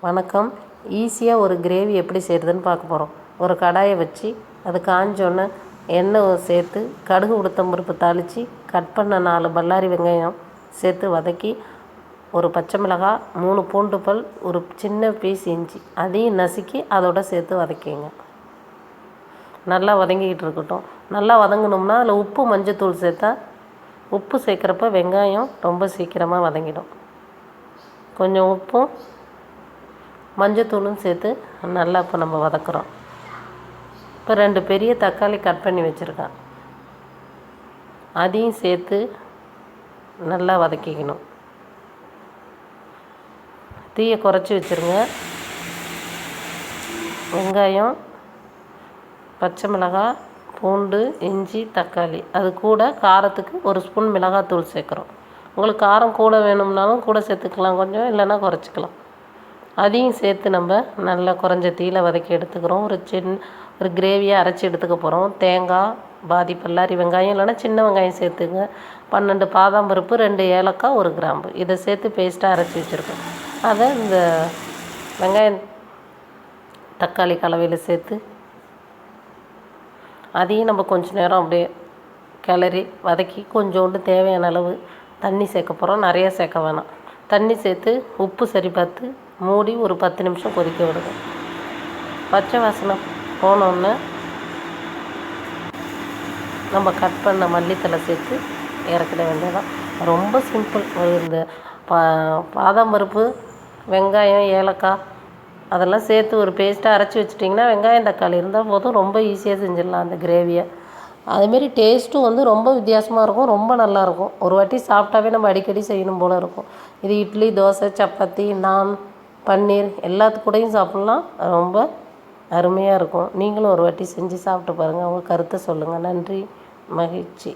வணக்கம். ஈஸியாக ஒரு கிரேவி எப்படி செய்கிறதுன்னு பார்க்க போகிறோம். ஒரு கடாயை வச்சு அது காஞ்சோன்னே எண்ணெய் சேர்த்து கடுகு உளுத்தம் பருப்பு தாளித்து கட் பண்ண 4 பல்லாரி வெங்காயம் சேர்த்து வதக்கி, ஒரு பச்சை மிளகாய், 3 பூண்டு பல், ஒரு சின்ன பீஸ் இஞ்சி அதையும் நசுக்கி அதோட சேர்த்து வதக்கிங்க. நல்லா வதங்கிக்கிட்டு இருக்கட்டும். நல்லா வதங்கினோம்னா அதில் உப்பு மஞ்சத்தூள் சேர்த்தா, உப்பு சேர்க்குறப்ப வெங்காயம் ரொம்ப சீக்கிரமாக வதங்கிடும். கொஞ்சம் உப்பும் மஞ்சத்தூளும் சேர்த்து நல்லா இப்போ நம்ம வதக்குறோம். இப்போ 2 பெரிய தக்காளி கட் பண்ணி வச்சுருக்கேன், அதையும் சேர்த்து நல்லா வதக்கிக்கணும். தீயை குறைச்சி வச்சுருங்க. வெங்காயம், பச்சை மிளகாய், பூண்டு, இஞ்சி, தக்காளி, அது கூட காரத்துக்கு 1 ஸ்பூன் மிளகாத்தூள் சேர்க்குறோம். உங்களுக்கு காரம் கூட வேணும்னாலும் கூட சேர்த்துக்கலாம், கொஞ்சம் இல்லைன்னா குறைச்சிக்கலாம். அதையும் சேர்த்து நம்ம நல்லா குறைஞ்ச தீயில் வதக்கி எடுத்துக்கிறோம். ஒரு கிரேவியாக அரைச்சி எடுத்துக்க போகிறோம். தேங்காய், பாதி பல்லாரி வெங்காயம் இல்லைன்னா சின்ன வெங்காயம் சேர்த்துங்க. 12 பாதாம் பருப்பு, 2 ஏலக்காய், 1 கிராம்பு இதை சேர்த்து பேஸ்ட்டாக அரைச்சி வச்சுருக்கோம். அதை இந்த வெங்காயம் தக்காளி கலவையில் சேர்த்து அதையும் நம்ம கொஞ்சம் நேரம் அப்படியே கிளறி வதக்கி கொஞ்சோண்டு தேவையான அளவு தண்ணி சேர்க்க போகிறோம். நிறைய சேர்க்க வேணாம். தண்ணி சேர்த்து உப்பு சரி பார்த்து மூடி ஒரு 10 நிமிஷம் கொதிக்க விடுங்க. பச்சை வாசனை போனோன்னே நம்ம கட் பண்ண மல்லித்தலை சேர்த்து இறக்கிட வேண்டியதான். ரொம்ப சிம்பிள். இந்த பாதாம் பருப்பு, வெங்காயம், ஏலக்காய் அதெல்லாம் சேர்த்து ஒரு பேஸ்ட்டாக அரைச்சி வச்சிட்டிங்கன்னா வெங்காயம் தக்காளி இருந்தால் போதும். ரொம்ப ஈஸியாக செஞ்சிடலாம் அந்த கிரேவியை. அதுமாரி டேஸ்ட்டும் வந்து ரொம்ப வித்தியாசமாக இருக்கும், ரொம்ப நல்லாயிருக்கும். ஒரு வாட்டி சாப்பிட்டாவே நம்ம அடிக்கடி செய்யணும் போல் இருக்கும். இது இட்லி, தோசை, சப்பாத்தி, நான், பன்னீர் எல்லாத்துக்கூடையும் சாப்பிட்லாம். ரொம்ப அருமையாக இருக்கும். நீங்களும் ஒரு வாட்டி செஞ்சு சாப்பிட்டு பாருங்கள். உங்கள் கருத்தை சொல்லுங்கள். நன்றி, மகிழ்ச்சி.